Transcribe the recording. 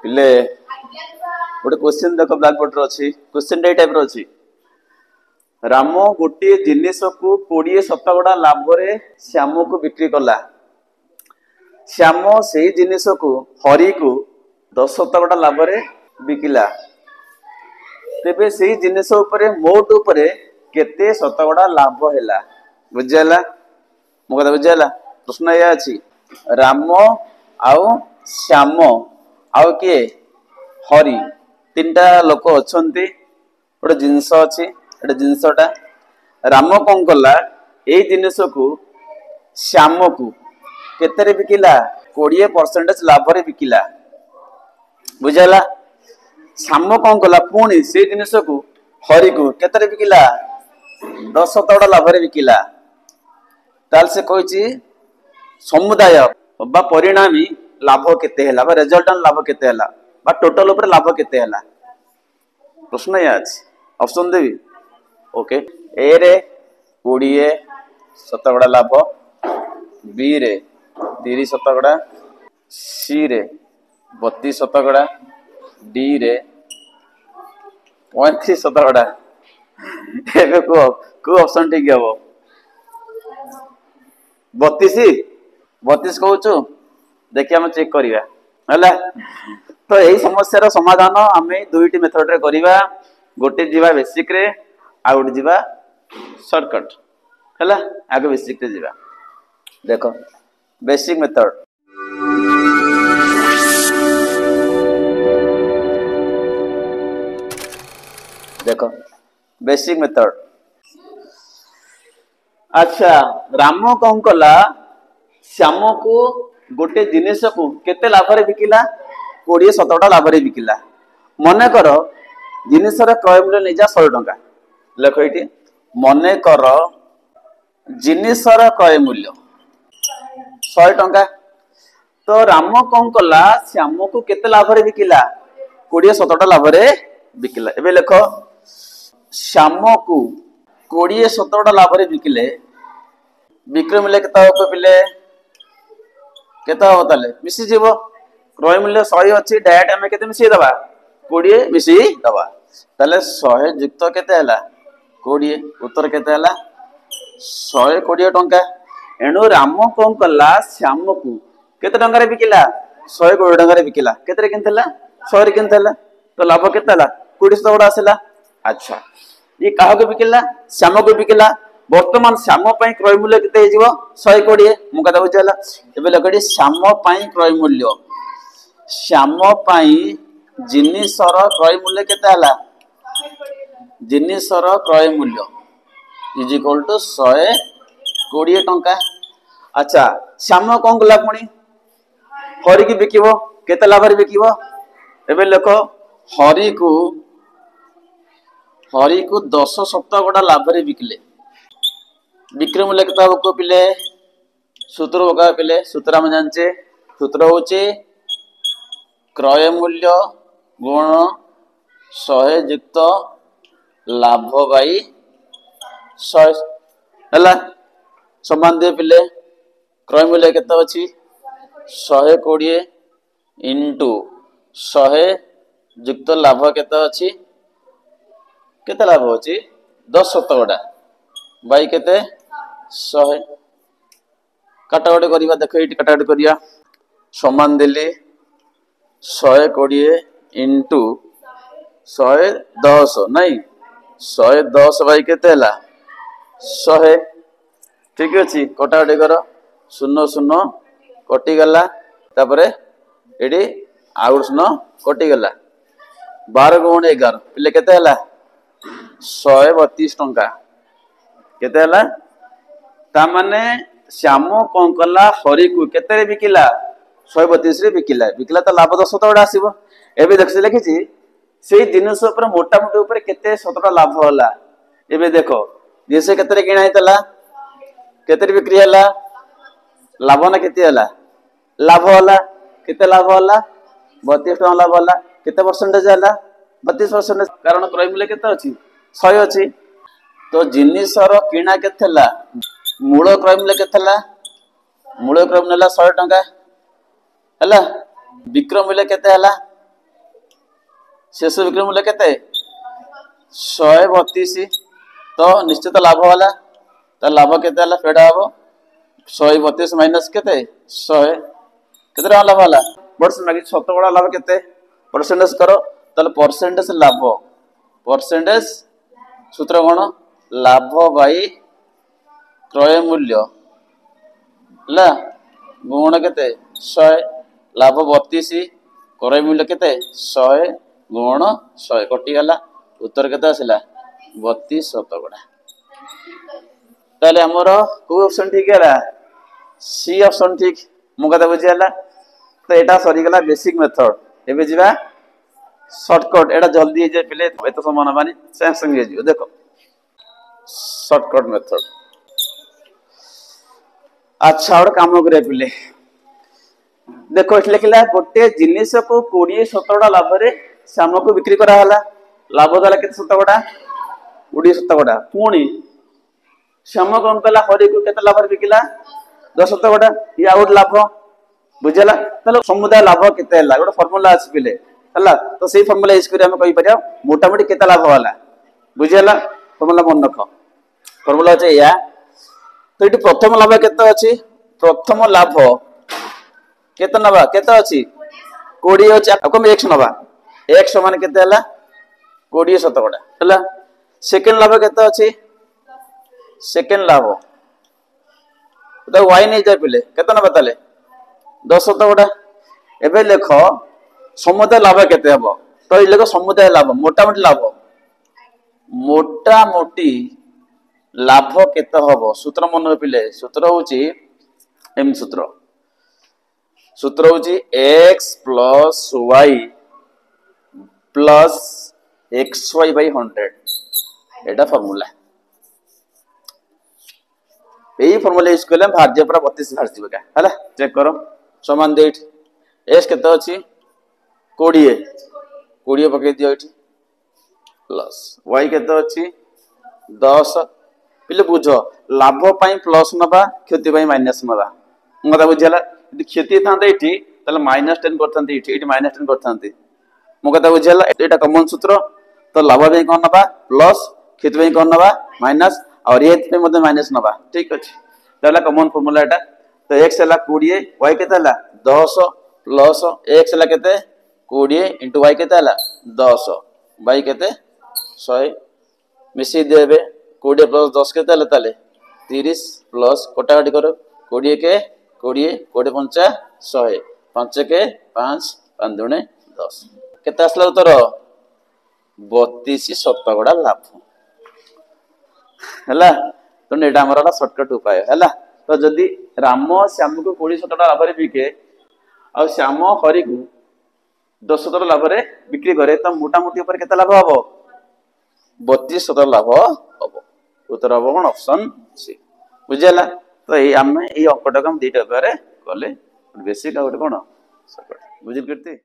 पिले गोटे क्वेश्चन देख ब्लैक बोर्ड अच्छी क्वेश्चन टाइप अच्छी राम गोटे जिनिस को 20 शतकड़ा लाभ रे श्याम को बिक्री कला श्याम से जिनिस को हरि को 10 शतकड़ा लाभ रे बिकिला तेबे से जिनिस उपरे मोट उपरे केते शतकड़ा लाभ हैला बुझला मो कथा बुझला प्रश्न या अछि राम आउ श्याम आउ किए हरि तीनटा लोक अछंती गोटे जिनस अच्छी गोटे जिनसटा राम कौन कला ए जिनिस को श्याम को केतरे बिकिला 20% लाभ रे बिकिला बुझला श्याम कौन कला पुणी से जिनिस को हरि को केतरे बिकिला 10 शतकड़ा लाभ रे बिकिला ताल से कहिछि समुदाय बा परिणामी लाभ केते हला बा रिजल्टेंट लाभ केते हला बा टोटल ऊपर लाभ केते हला प्रश्न या अछि ऑप्शन देबी ओके ए रे 20 शतकड़ा लाभ बी रे 30 शतकड़ा सी रे 32 शतकड़ा डी रे 35 शतकड़ा एबे को ऑप्शन ठीक हबो 32 कहूँ देखिए आम चेक करिया हला तो यही समस्या समाधान आम दुईटी मेथड रे करिवा गोटे जीवा बेसिक रे आ गोटे जीवा शॉर्टकट हला आगे बेसिक रे जीवा देखो बेसिक मेथड देखो बेसिक मेथड अच्छा राम कौन कला श्याम को गोटे जिनिस को केते लाभ रे बिकिला 20 शतकड़ा लाभ रे बिकिला मने कर जिनिस रे क्रय मूल्य नै जा 100 टंका लेख एठी मने कर जिनिस रे क्रय मूल्य 100 टंका तो राम कौन कला श्याम को केते लाभ रे बिकिला 20 शतकड़ा लाभ रे बिकिला एबे लेख श्याम को 20 शतकड़ा लाभ रे बिकिले विक्रय मूल्य केता हो पिले केता हो ताले मिसी जीवो क्रय मूल्य 100 अछि डायरेक्ट हमें केते मिसी दबा 20 मिसी दबा ताले 100 युक्त केते हला 20 उत्तर केते हला 120 टंका एनु राम कोन कला श्याम को केते टंका रे बिकिला 120 टंका रे बिकिला केते रे किनथला 100 रे किनथला तो लाभ केते हला 20 शतकड़ा आसला अच्छा ये काहा को बिकिला श्याम को बिकिला वर्तमान श्याम पई क्रय मूल्य केते हे जीवो 120 मु कथा बुझला एबे लगडी श्याम पई क्रय मूल्य श्याम पई जिनिसर क्रय मूल्य केते हला जिनिसर क्रय मूल्य इज इक्वल टू 120 टंका अच्छा श्याम कोन गला पुणी हरि की बिकिबो केते लाभ रे बिकिबो एबे देखो हरि को 10 शतकड़ा लाभ रे बिकले विक्रय मूल्य केता को पिले सूत्र बका पिले सूत्र हम जानचे सूत्र होचे क्रय मूल्य गुण 100 युक्त लाभ बाई 100 हला समान दे पिले क्रय मूल्य केता अछि 120 इंटू 100 युक्त लाभ केता अछि केते लाभ होची 10 शतकड़ा बाई केते 100 काटाकाटी करिया देखो एटी काटाकाटी करिया समान देली 120 इंटू 110 नहीं 110 बाई केते हला 100 ठीक अछि काटाकाटी कर 00 कटि गला तापरे एडी आउट 0 कटि गला 12 गुण 11 पिले केते हला 132 टंका केते हला ता माने श्याम कोन कला हरि को केते रे बिकिला 132 रे बिकिला बिकिला त लाभ 10 शतकड़ा आसीबो एबे देखि लिखिछि सेही जिनिस ऊपर मोटा मोटी ऊपर केते शतकड़ा लाभ होला एबे देखो जैसे केते रे किना हितला केते रे बिक्री हला लाभ ना केते हला लाभ होला केते लाभ होला 32 टका लाभ होला केते परसेंटेज हला 32% कारण क्रय मूल्य केते अछि 100 अछि तो जिनिसर किना केतेला मूल क्रय मूल्य केतेला मूल क्रय मूल्य 100 टंका हला विक्रय मूल्य केते हला शेष विक्रय मूल्य केते 132 तो निश्चित लाभ वाला तो लाभ केते वाला फेड हम 132 माइनस केते 100 केते लाभ वाला बट मागी शतकड़ा लाभ केते परसेंटेज करो ताले परसेंटेज लाभ परसेंटेज सूत्र कौन लाभ बाई क्रय मूल्य ला गुण केते 100 लाभ 32 क्रय मूल्य केते 100 गुण 100 कटि गला उत्तर केते आसिला 32 शतकड़ा ताले हमर को ऑप्शन ठीक है सी ऑप्शन ठीक मो कथा बुझी हला तो एटा सरी गला बेसिक मेथड एबे जिबा शॉर्टकट एटा जल्दी हे जे पिले एतो समान बानी संग संग हे देखो शॉर्टकट मेथड अच्छा और काम करे पिले देखो एट लिखला गोटे जिनिस को 20 शतकड़ा लाभ रे श्याम को बिक्री करा हला लाभ दला केते शतकड़ा 20 शतकड़ा पुणी श्याम कौन कला हरि को केते लाभ रे बिकिला 10 शतकड़ा या और लाभ बुझला तले समुदाय लाभ केते हला गोटे फार्मूला अछि पिले हला तो सेही फार्मूला यूज करी हम कहि परिया मोटा मोटी केते लाभ वाला बुझला फार्मूला मन रख फार्मूला छै या तो ये प्रथम लाभ केते अछि प्रथम लाभ केते नबा केते अछि 20 अछि आपको हम 100 नबा 100 मान केते हला 20 शतकड़ा हला सेकंड लाभ केते अछि सेकंड लाभ तो y नहीं जाय पिले केते नबा ताले 10 शतकड़ा एबे लेखो समुदाय लाभ केते हबो तो ये लेखो समुदाय लाभ मोटा मोटी लाभ केते हबो सूत्र मन पिले सूत्र होची एम सूत्र होची x plus y plus xy by 100 Etah formula एही फार्मूला यूज करले भाज्य पूरा 32 भाज दिबे का हला चेक करो समान देठ x केते अछि 20 पके दियो एठी प्लस y केते अछि 10 पिले बुझो लाभ पाई प्लस नबा क्षति पाई माइनस नबा मता बुझला यदि क्षति थांते एठी तले -10 करथांती एठी -10 करथांती मो कथा बुझला एटा कॉमन सूत्र तो लाभ पाई कोन नबा प्लस क्षति पाई कोन नबा माइनस और ये पे मते माइनस नबा ठीक अछि तला कॉमन फार्मूला एटा तो x हला 20 y केते हला 10 प्लस x हला केते 20 y केते हला 10 y केते 100 मिसी देबे 20 प्लस 10 केते हला ताले 30 प्लस कोटाकाटी करो 20 के 20 पंचा 100 5 के 5 5 दुणे 10 केते आसला उत्तर 32 शतकड़ा लाभ हला तो नेटा हमरला शॉर्टकट उपाय हला तो जदी राम श्याम को 20 शतकड़ा लाभ रे बिके और श्याम हरि को 10 शतकड़ा लाभ रे बिक्री करे तो मोटा मोटी ऊपर केते लाभ हबो 32 शतकड़ा लाभ हबो उत्तर हबो कोन ऑप्शन सी बुझला तो ए हम ए अंकटा हम 2टा बारे कले बेसिक आउट कोन शॉर्टकट बुझिल करते।